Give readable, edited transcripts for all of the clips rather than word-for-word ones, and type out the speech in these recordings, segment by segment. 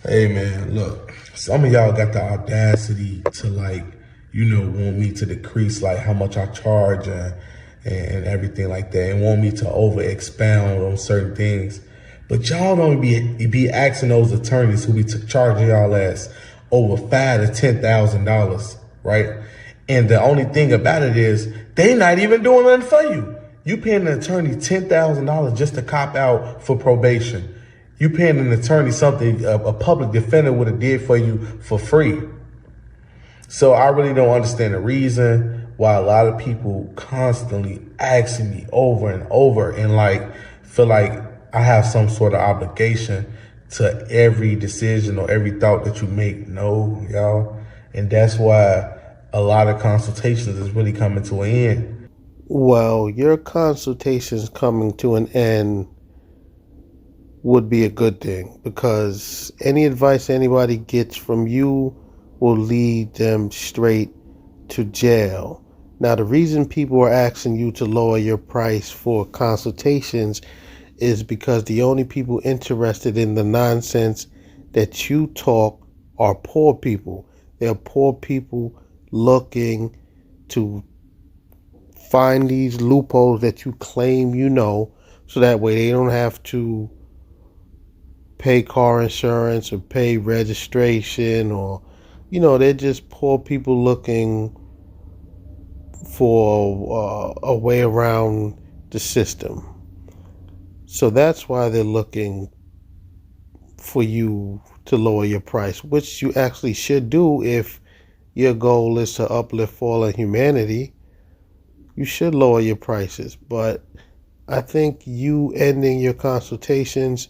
Hey man, look, some of y'all got the audacity to want me to decrease like how much I charge and everything like that, and want me to over expound on certain things. But y'all don't be asking those attorneys who be charging y'all ass over $5,000 to $10,000, right? And the only thing about it is they not even doing nothing for you. You paying an attorney $10,000 just to cop out for probation. You paying an attorney something a public defender would have did for you for free. So I really don't understand the reason why a lot of people constantly asking me over and over and feel like I have some sort of obligation to every decision or every thought that you make. No, y'all. And that's why a lot of consultations is really coming to an end. Well, your consultations coming to an end would be a good thing, because any advice anybody gets from you will lead them straight to jail. Now, the reason people are asking you to lower your price for consultations is because the only people interested in the nonsense that you talk are poor people. They're poor people looking to find these loopholes that you claim you know, so that way they don't have to pay car insurance or pay registration, or they're just poor people looking for a way around the system. So that's why they're looking for you to lower your price, which you actually should do if your goal is to uplift fallen humanity. You should lower your prices, but I think you ending your consultations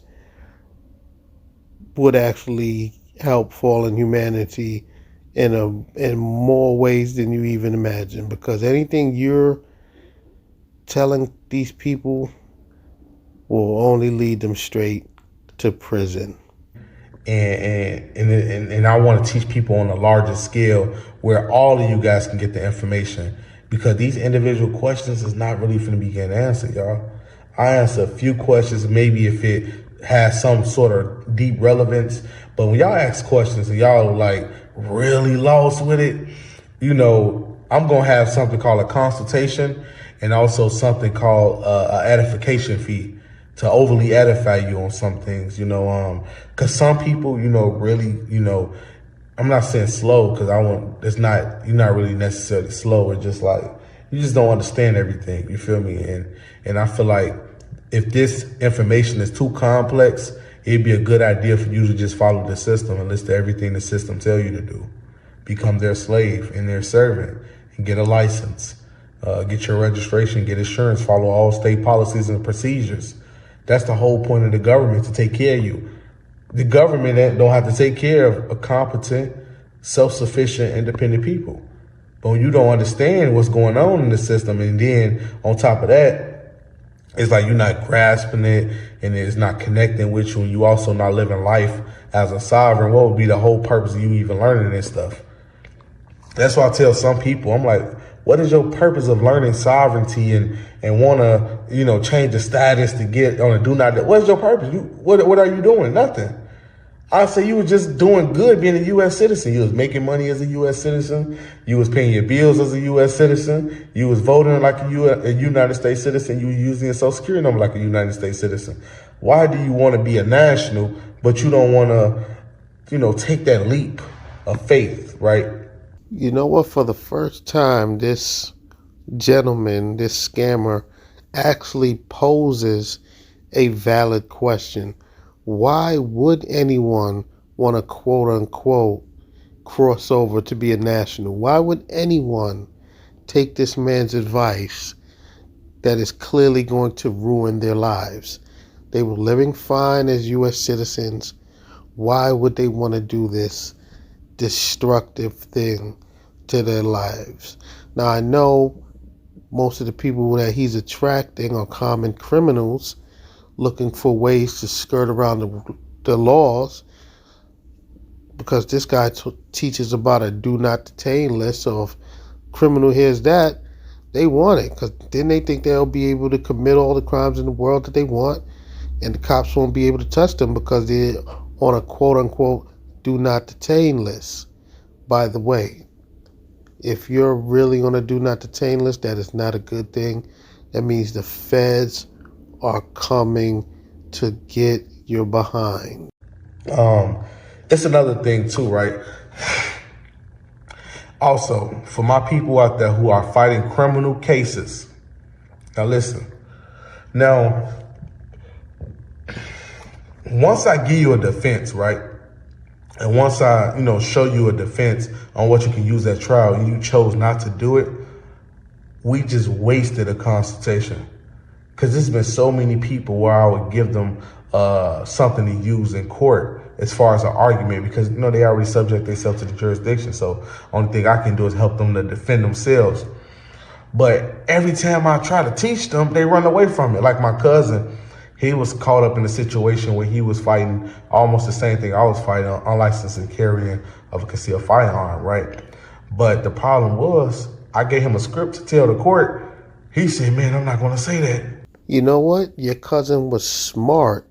would actually help fallen humanity in more ways than you even imagine, because anything you're telling these people will only lead them straight to prison. And I want to teach people on a larger scale where all of you guys can get the information, because these individual questions is not really going to be getting answered, y'all. I answer a few questions, maybe if it has some sort of deep relevance, but when y'all ask questions and y'all like really lost with it, I'm gonna have something called a consultation, and also something called a edification fee to overly edify you on some things, because some people, really, I'm not saying slow, because you're not really necessarily slow. It's just like, you just don't understand everything. You feel me? And I feel like if this information is too complex, it'd be a good idea for you to just follow the system and listen to everything the system tell you to do. Become their slave and their servant, and get a license, get your registration, get insurance, follow all state policies and procedures. That's the whole point of the government, to take care of you. The government don't have to take care of a competent, self-sufficient, independent people. But when you don't understand what's going on in the system, and then on top of that, it's like you're not grasping it, and it's not connecting with you, and you also not living life as a sovereign. What would be the whole purpose of you even learning this stuff? That's why I tell some people, I'm like, what is your purpose of learning sovereignty and want to, change the status to get on a do not? What is your purpose? What are you doing? Nothing. I say you were just doing good being a U.S. citizen. You was making money as a U.S. citizen. You was paying your bills as a U.S. citizen. You was voting like a United States citizen. You were using your Social Security number like a United States citizen. Why do you want to be a national, but you don't want to, take that leap of faith, right? You know what? For the first time, this gentleman, this scammer, actually poses a valid question. Why would anyone want to quote unquote cross over to be a national? Why would anyone take this man's advice that is clearly going to ruin their lives? They were living fine as U.S. citizens. Why would they want to do this destructive thing to their lives? Now, I know most of the people that he's attracting are common criminals looking for ways to skirt around the laws, because this guy teaches about a do not detain list. So if criminal hears that, they want it, because then they think they'll be able to commit all the crimes in the world that they want, and the cops won't be able to touch them because they're on a quote unquote do not detain list. By the way, if you're really on a do not detain list, that is not a good thing. That means the feds are coming to get your behind. It's another thing too, right? Also, for my people out there who are fighting criminal cases, now listen. Now, once I give you a defense, right? And once I, show you a defense on what you can use at trial and you chose not to do it, we just wasted a consultation. Because there's been so many people where I would give them something to use in court as far as an argument, because they already subject themselves to the jurisdiction. So only thing I can do is help them to defend themselves. But every time I try to teach them, they run away from it. Like my cousin, he was caught up in a situation where he was fighting almost the same thing I was fighting, unlicensed and carrying of a concealed firearm, right? But the problem was, I gave him a script to tell the court. He said, man, I'm not going to say that. You know what? Your cousin was smart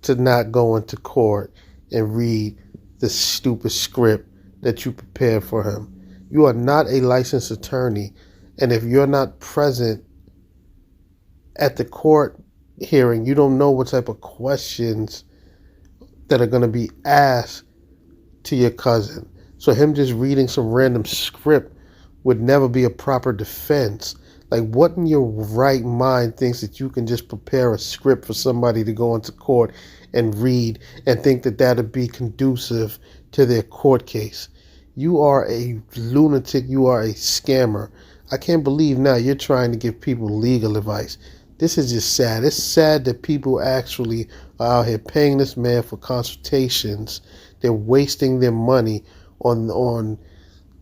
to not go into court and read the stupid script that you prepared for him. You are not a licensed attorney, and if you're not present at the court hearing, you don't know what type of questions that are going to be asked to your cousin. So him just reading some random script would never be a proper defense. Like, what in your right mind thinks that you can just prepare a script for somebody to go into court and read and think that that'd be conducive to their court case? You are a lunatic. You are a scammer. I can't believe now you're trying to give people legal advice. This is just sad. It's sad that people actually are out here paying this man for consultations. They're wasting their money on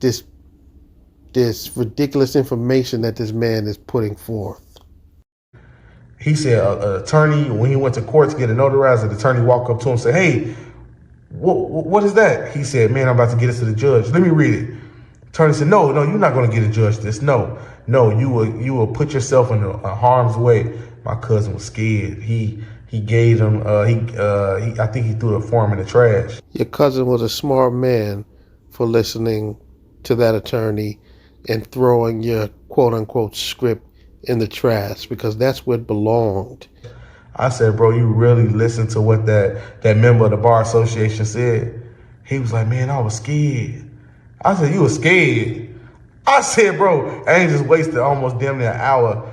this ridiculous information that this man is putting forth. He said an attorney, when he went to court to get it notarized, the attorney walked up to him and said, hey, what is that? He said, man, I'm about to get it to the judge. Let me read it. Attorney said, no, you're not going to get a judge this. No, you will put yourself in harm's way. My cousin was scared. He gave him, I think he threw the form in the trash. Your cousin was a smart man for listening to that attorney and throwing your quote-unquote script in the trash, because that's where it belonged. I said, bro, you really listened to what that member of the Bar Association said? He was like, man, I was scared. I said, you were scared? I said, bro, I ain't just wasted almost damn near an hour,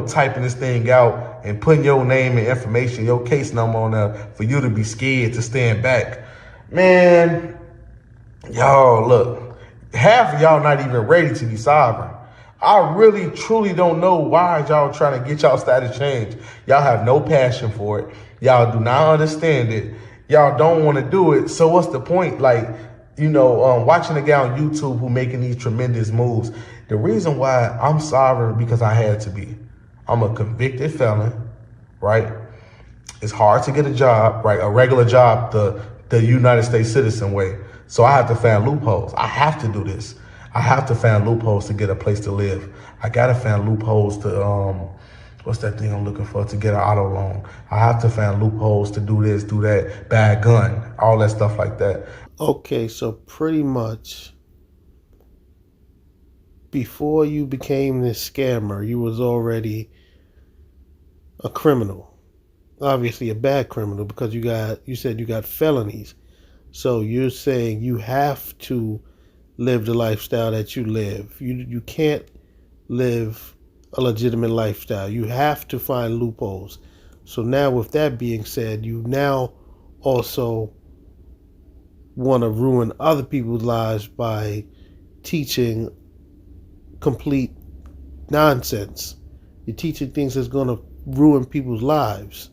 typing this thing out and putting your name and information, your case number on there for you to be scared to stand back. Man, y'all, look, half of y'all not even ready to be sovereign. I really, truly don't know why y'all trying to get y'all status changed. Y'all have no passion for it. Y'all do not understand it. Y'all don't want to do it. So what's the point? Like, watching a guy on YouTube who making these tremendous moves. The reason why I'm sovereign, because I had to be. I'm a convicted felon, right? It's hard to get a job, right? A regular job, the United States citizen way. So I have to find loopholes. I have to do this. I have to find loopholes to get a place to live. I gotta find loopholes to what's that thing I'm looking for, to get an auto loan. I have to find loopholes to do this, do that, buy a gun, all that stuff like that. Okay, so pretty much before you became this scammer, you was already a criminal. Obviously a bad criminal, because you said you got felonies. So you're saying you have to live the lifestyle that you live. You can't live a legitimate lifestyle. You have to find loopholes. So now, with that being said, you now also want to ruin other people's lives by teaching complete nonsense. You're teaching things that's going to ruin people's lives.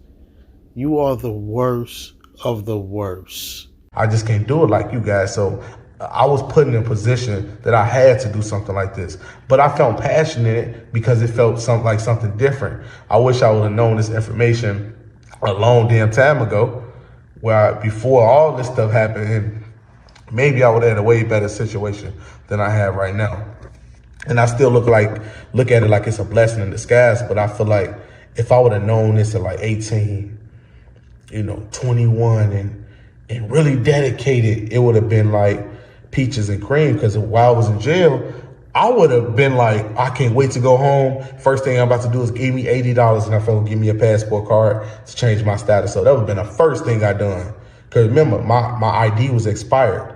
You are the worst of the worst. I just can't do it like you guys. So I was put in a position that I had to do something like this. But I felt passion in it because it felt like something different. I wish I would have known this information a long damn time ago, before all this stuff happened, and maybe I would have had a way better situation than I have right now. And I still look at it like it's a blessing in disguise, but I feel like if I would have known this at like 18, 21 and really dedicated, it would have been like peaches and cream. Because while I was in jail, I would have been like, I can't wait to go home. First thing I'm about to do is give me $80 and I felt give me a passport card to change my status. So that would have been the first thing I done. Because remember, my ID was expired.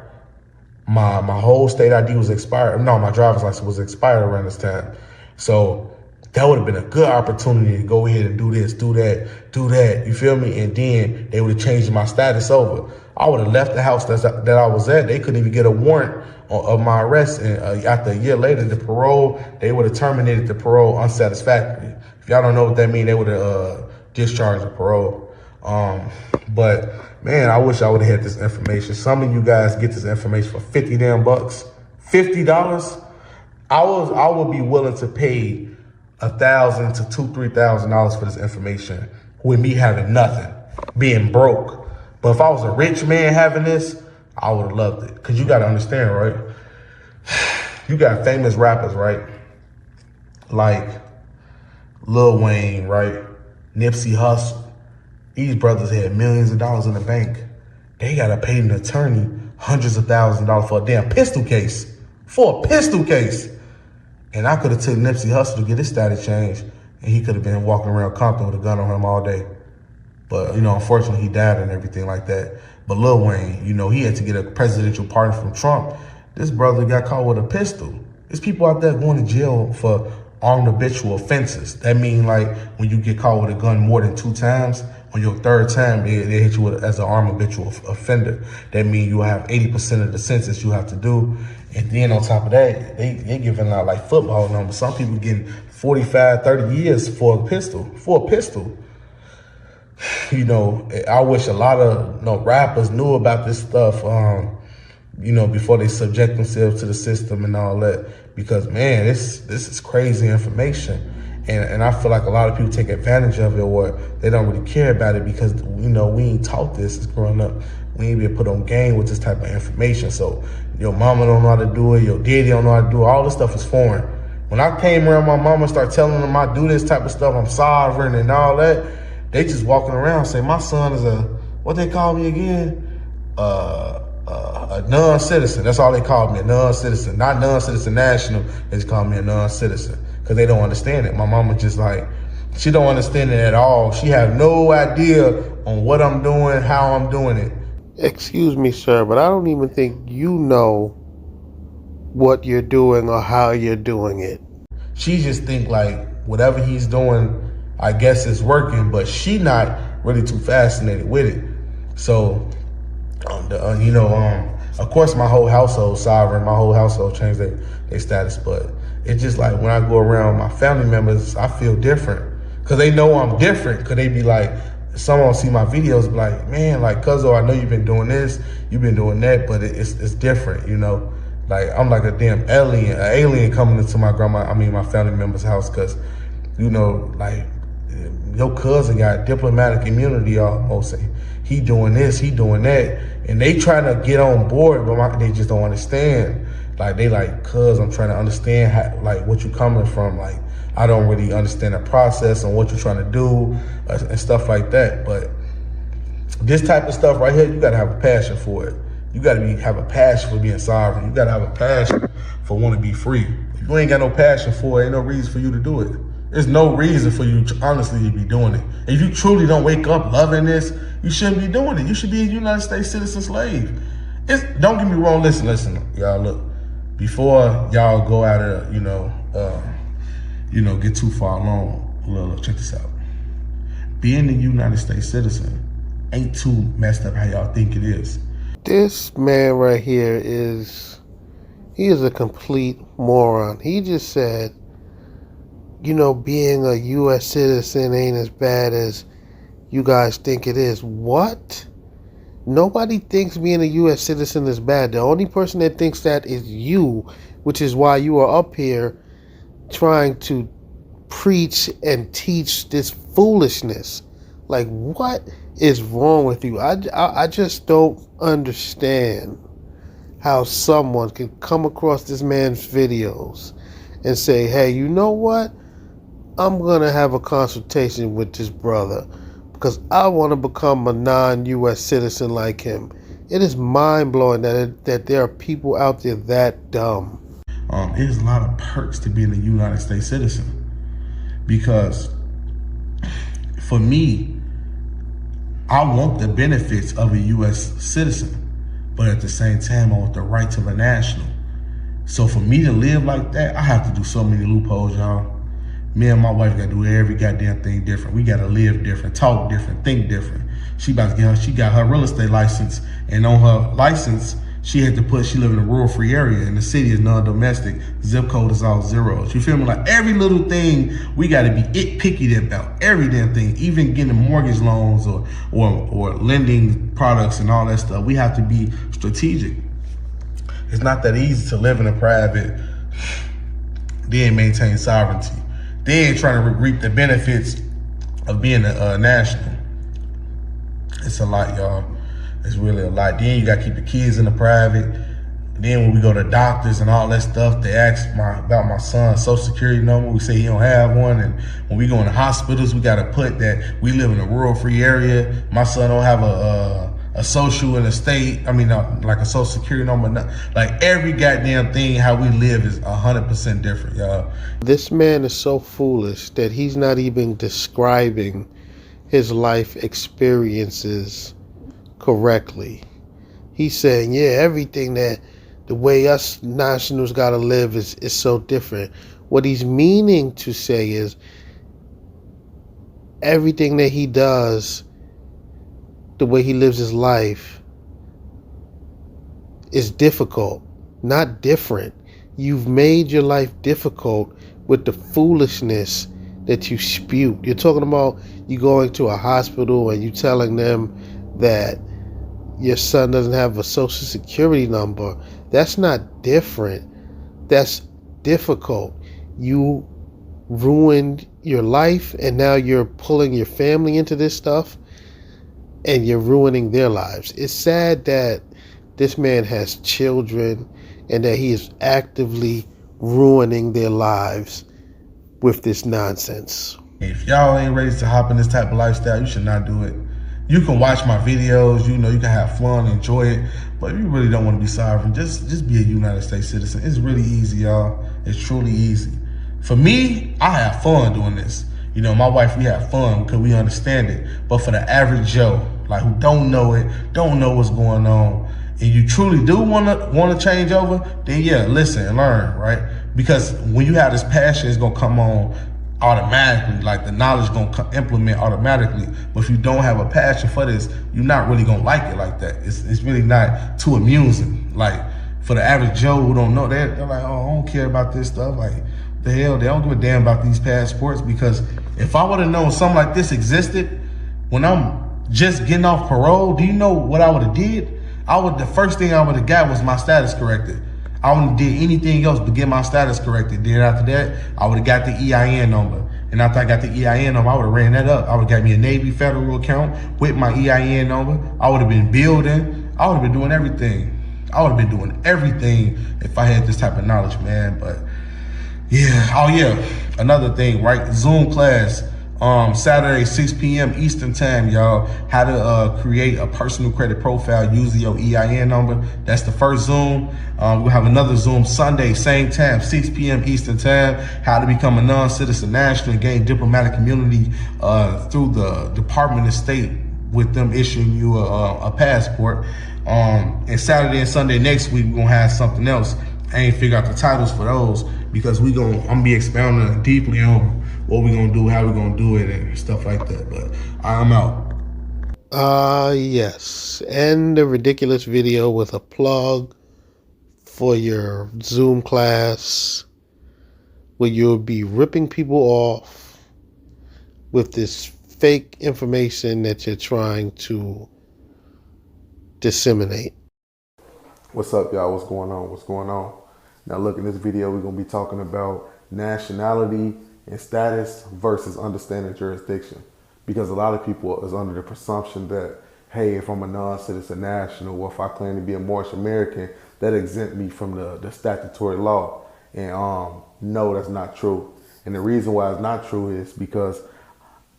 My whole state ID was expired. No, my driver's license was expired around this time. So that would have been a good opportunity to go ahead and do this, do that. You feel me? And then they would have changed my status over. I would have left the house that I was at. They couldn't even get a warrant of my arrest. And after a year later, the parole, they would have terminated the parole unsatisfactory. If y'all don't know what that means, they would have discharged the parole. But man, I wish I would have had this information. Some of you guys get this information for 50 damn bucks. $50? I would be willing to pay $1,000 to $2,000-$3,000 for this information with me having nothing, being broke. But if I was a rich man having this, I would have loved it. Because you got to understand, right? You got famous rappers, right? Like Lil Wayne, right? Nipsey Hussle. These brothers had millions of dollars in the bank. They got to pay an attorney hundreds of thousands of dollars for a damn pistol case. For a pistol case. And I could have took Nipsey Hussle to get his status changed, and he could have been walking around Compton with a gun on him all day. But, unfortunately, he died and everything like that. But Lil Wayne, he had to get a presidential pardon from Trump. This brother got caught with a pistol. There's people out there going to jail for armed habitual offenses. That means, like, when you get caught with a gun more than 2 times, on your 3rd time, they hit you as an armed habitual offender. That means you have 80% of the sentence you have to do. And then on top of that, they giving out like football numbers. Some people getting 45, 30 years for a pistol. I wish a lot of rappers knew about this stuff, before they subject themselves to the system and all that. Because, man, this is crazy information. And I feel like a lot of people take advantage of it, or they don't really care about it because, we ain't taught this as growing up. We ain't been put on game with this type of information. So your mama don't know how to do it. Your daddy don't know how to do it. All this stuff is foreign. When I came around my mama and started telling them I do this type of stuff, I'm sovereign and all that, they just walking around saying my son is what they call me again? A non-citizen. That's all they call me, a non-citizen. Not non-citizen national. They just call me a non-citizen because they don't understand it. My mama just she don't understand it at all. She have no idea on what I'm doing, how I'm doing it. Excuse me, sir, but I don't even think you know what you're doing or how you're doing it. She just think like whatever he's doing, I guess it's working, but she not really too fascinated with it. So, of course, my whole household sovereign, my whole household changed their status, but it's just like when I go around my family members, I feel different because they know I'm different. Because they be like, someone see my videos, be like, man, like, cuzzo, I know you've been doing this, you've been doing that, but it's different, Like, I'm like a damn an alien coming into my my family member's house because, like, your cousin got diplomatic immunity almost. He doing this, he doing that. And they trying to get on board, but they just don't understand. Like, they like, cuz I'm trying to understand how, like, what you coming from. Like, I don't really understand the process and what you're trying to do and stuff like that. But this type of stuff right here, you got to have a passion for it. You got to have a passion for being sovereign. You got to have a passion for wanting to be free. If you ain't got no passion for it, ain't no reason for you to do it. There's no reason for you to honestly be doing it. If you truly don't wake up loving this, you shouldn't be doing it. You should be a United States citizen slave. Don't get me wrong. Listen, y'all. Look, before y'all go out of, get too far along. Look, check this out. Being a United States citizen ain't too messed up how y'all think it is. This man right here he is a complete moron. He just said, being a U.S. citizen ain't as bad as you guys think it is. What? Nobody thinks being a U.S. citizen is bad. The only person that thinks that is you, which is why you are up here trying to preach and teach this foolishness. Like, what is wrong with you? I just don't understand how someone can come across this man's videos and say, hey, you know what? I'm going to have a consultation with this brother. because I want to become a non-U.S. citizen like him. It is mind-blowing that there are people out there that dumb. There's a lot of perks to being a United States citizen, because for me, I want the benefits of a U.S. citizen, but at the same time, I want the rights of a national. So for me to live like that, I have to do so many loopholes, y'all. Me and my wife got to do every goddamn thing different. We got to live different, talk different, think different. She got her real estate license, and on her license, she had to put she live in a rural free area, and the city is non-domestic. Zip code is all zeros. You feel me? Like every little thing we got to be picky about. Every damn thing, even getting mortgage loans or lending products and all that stuff. We have to be strategic. It's not that easy to live in a private, then maintain sovereignty, then trying to reap the benefits of being a national. It's a lot, y'all. It's really a lot. Then you got to keep the kids in the private. Then when we go to doctors and all that stuff, they ask about my son's social security number. We say he don't have one. And when we go into hospitals, we got to put that we live in a rural free area. My son don't have a social in the state. I mean, like a social security number. Like every goddamn thing, how we live is 100% different, y'all. This man is so foolish that he's not even describing his life experiences correctly. He's saying, yeah, everything that the way us nationals gotta live is so different. What he's meaning to say is everything that he does, the way he lives his life, is difficult, not different. You've made your life difficult with the foolishness that you spew. You're talking about you going to a hospital and you telling them that your son doesn't have a social security number. That's not different. That's difficult. You ruined your life and now you're pulling your family into this stuff and you're ruining their lives. It's sad that this man has children and that he is actively ruining their lives with this nonsense. If y'all ain't ready to hop in this type of lifestyle, you should not do it. You can watch my videos, you can have fun, enjoy it, but if you really don't want to be sovereign, just be a United States citizen. It's really easy, y'all. It's truly easy. For me, I have fun doing this. My wife, we have fun because we understand it. But for the average Joe, like who don't know it, don't know what's going on, and you truly do want to change over, then yeah, listen and learn, right? Because when you have this passion, it's gonna come on automatically. Like the knowledge gonna implement automatically. But if you don't have a passion for this, you're not really gonna like it like that. It's really not too amusing. Like for the average Joe who don't know, they're like, oh, I don't care about this stuff. Like the hell, they don't give a damn about these passports. Because if I would have known something like this existed when I'm just getting off parole, do you know what I would have did? The first thing I would have got was my status corrected. I wouldn't did anything else but get my status corrected. Then after that, I would have got the EIN number. And after I got the EIN number, I would have ran that up. I would have got me a Navy federal account with my EIN number. I would have been building. I would have been doing everything. I would have been doing everything if I had this type of knowledge, man. But yeah, oh yeah, another thing, right? Zoom class, Saturday, 6 p.m. Eastern time, y'all. How to create a personal credit profile using your EIN number. That's the first Zoom. We'll have another Zoom Sunday, same time, 6 p.m. Eastern time. How to become a non-citizen national and gain diplomatic immunity through the Department of State with them issuing you a passport. And Saturday and Sunday next week, we're going to have something else. I ain't figure out the titles for those because I'm gonna be expounding deeply on what we're gonna do, how we're gonna do it, and stuff like that. But I'm out. Yes. End the ridiculous video with a plug for your Zoom class where you'll be ripping people off with this fake information that you're trying to disseminate. What's up, y'all? What's going on? What's going on? Now look, in this video, we're going to be talking about nationality and status versus understanding jurisdiction. Because a lot of people is under the presumption that, hey, if I'm a non-citizen national or if I claim to be a Moorish American, that exempt me from the statutory law. And no, that's not true. And the reason why it's not true is because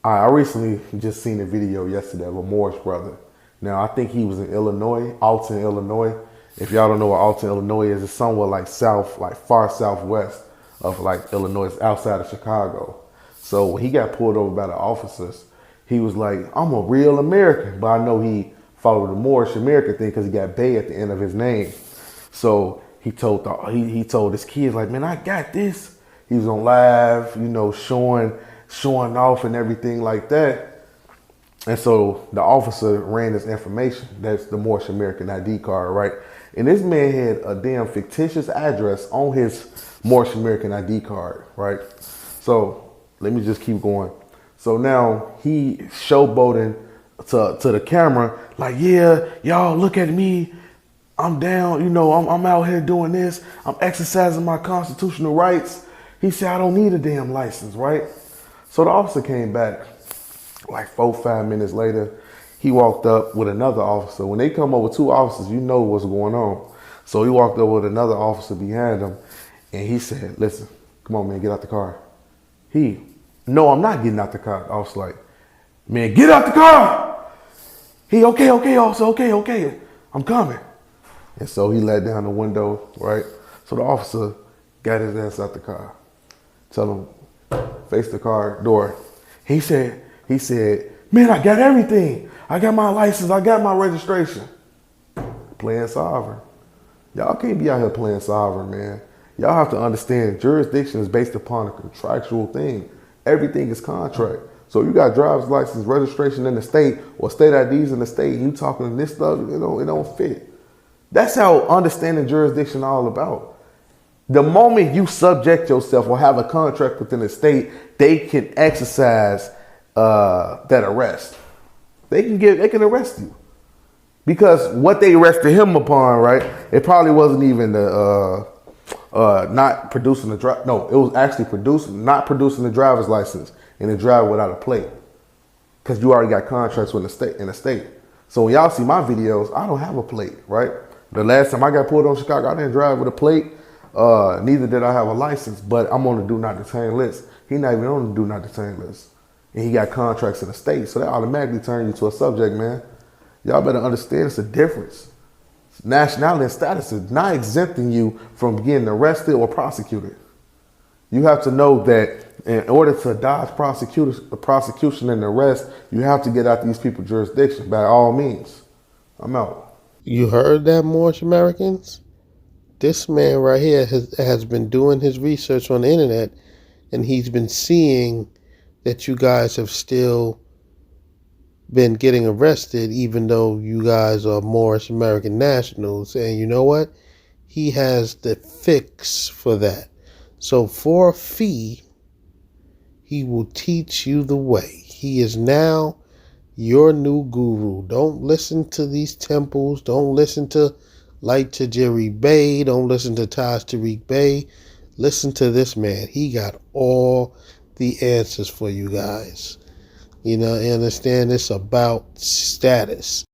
I recently just seen a video yesterday of a Moorish brother. Now, I think he was in Illinois, Alton, Illinois. If y'all don't know what Alton, Illinois is, it's somewhere like south, like far southwest of like Illinois. It's outside of Chicago. So when he got pulled over by the officers, he was like, I'm a real American. But I know he followed the Moorish American thing because he got Bay at the end of his name. So he told he told his kids, like, man, I got this. He was on live, you know, showing off and everything like that. And so the officer ran this information. That's the Moorish American ID card, right? And this man had a damn fictitious address on his Moorish American ID card, right? So let me just keep going. So now he showboating to the camera, like, yeah, y'all look at me. I'm down, you know, I'm out here doing this. I'm exercising my constitutional rights. He said, I don't need a damn license, right? So the officer came back like 4-5 minutes later. He walked up with another officer. When they come up with two officers, you know what's going on. So he walked up with another officer behind him and he said, listen, come on, man, get out the car. No, I'm not getting out the car. I was like, man, get out the car. Okay, officer, okay, I'm coming. And so he let down the window, right? So the officer got his ass out the car. Tell him, face the car door. He said, man, I got everything. I got my license, I got my registration. Playing sovereign. Y'all can't be out here playing sovereign, man. Y'all have to understand jurisdiction is based upon a contractual thing. Everything is contract. So you got driver's license, registration in the state, or state IDs in the state, and you talking this stuff, it don't fit. That's how understanding jurisdiction all about. The moment you subject yourself or have a contract within the state, they can exercise that arrest. They can arrest you. Because what they arrested him upon, right, it probably wasn't even the not producing the no, it was actually not producing the driver's license and the driver without a plate. Because you already got contracts with the state. So when y'all see my videos, I don't have a plate, right? The last time I got pulled on Chicago, I didn't drive with a plate. Neither did I have a license, but I'm on the do not detain list. He not even on the do not detain list. And he got contracts in the state. So that automatically turns you to a subject, man. Y'all better understand it's a difference. Nationality and status is not exempting you from getting arrested or prosecuted. You have to know that in order to dodge prosecution and arrest, you have to get out these people's jurisdiction by all means. I'm out. You heard that, Moorish Americans? This man right here has been doing his research on the internet, and he's been seeing that you guys have still been getting arrested, even though you guys are Moorish American nationals. And you know what? He has the fix for that. So for a fee, he will teach you the way. He is now your new guru. Don't listen to these temples. Don't listen to Light Tajiri Bey. Don't listen to Taj Tariq Bey. Listen to this man. He got all the answers for you guys. You know, understand it's about status.